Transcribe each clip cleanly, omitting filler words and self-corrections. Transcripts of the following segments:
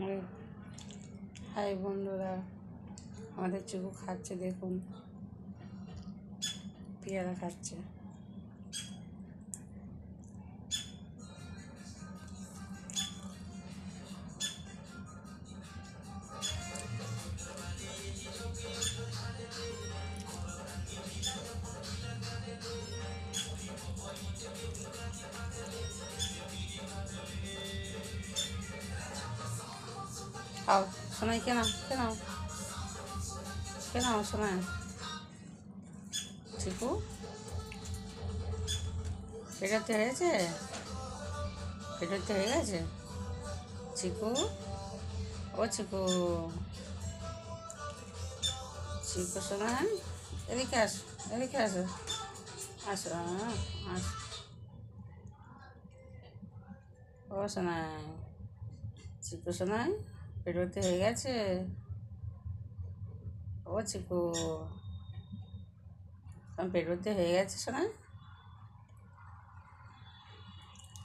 এই, হাই বন্ধুরা, আমাদের চিকু খাচ্ছে, দেখুন পেয়ারা খাচ্ছে। খাও শোনাই, কেন কেন কেন শোনায় চিকু, পেটাতে হয়েছে, পেটাতে হয়ে গেছে চিকু। ও চিকু, চিকু শোনায়, এদিকে আস, এদিকে আসো, আসো আস। ও শোনায়, চিকু শোনায়, পেটোতে হয়ে গেছে। ও চিকু, পেটোতে হয়ে গেছে শোনায়,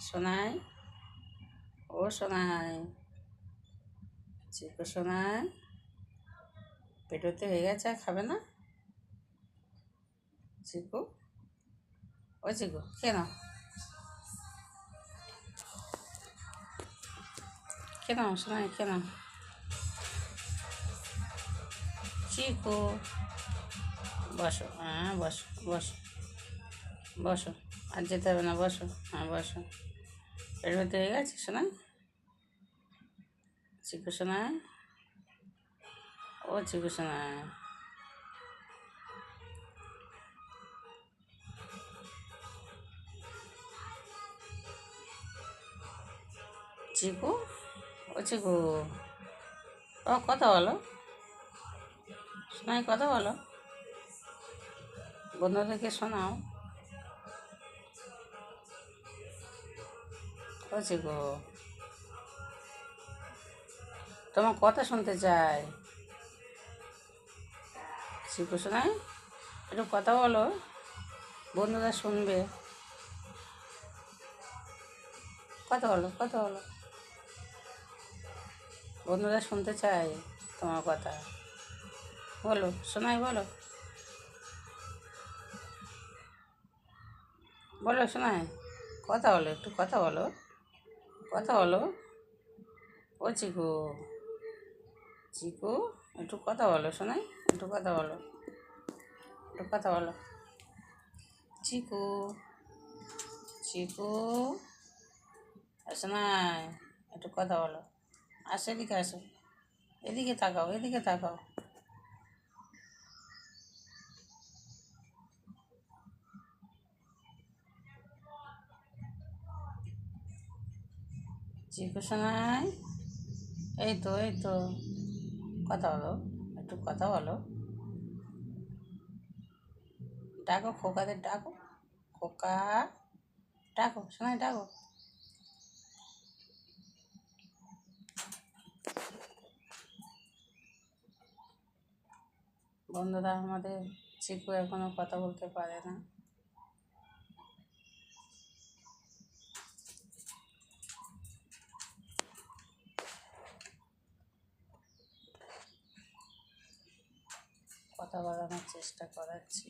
শোনায়, ও শোনায়, চিকু শোনায়, পেটোতে হয়ে গেছে, আর খাবে না চিকু। ও চিকু, কেন কেন শোনায়, কেন চিকু, বসো, হ্যাঁ বসো বসো বসো, আর যেতে হবে না, বসো, হ্যাঁ বসো। পেটোতে হয়ে গেছে শোনায়, চিকু শোনায়, ও চিকু শোনায়, চিকু, ও চিকু, ও কথা বলো, শোনায় কথা বলো, বন্ধুদেরকে শোনাও। ও চিকু, তোমার কথা শুনতে চাই, চিকু শোনায়, একটু কথা বলো, বন্ধুরা শুনবে, কথা বলো, কথা বলো, বন্ধুরা শুনতে চায় তোমার কথা, বলো শোনাই, বলো, বলো শোনায়, কথা বলো, একটু কথা বলো, কথা বলো। ও চিকু, চিকু, একটু কথা বলো শোনাই, একটু কথা বলো, একটু কথা বলো, চিকু, চিকু, শোনাই, একটু কথা বলো, আসো এদিকে আসো, এদিকে তাকাও, এদিকে তাকাও, চিকু শোনাই, এই তো এই তো, কথা বলো, একটু কথা বলো, ডাকো খোকাদের, ডাকো খোকা, ডাকো শোনাই, ডাকো। বন্ধুরা, আমাদের চিকু এখনো কথা বলতে পারে না। কথা বলানোর চেষ্টা করাচ্ছি।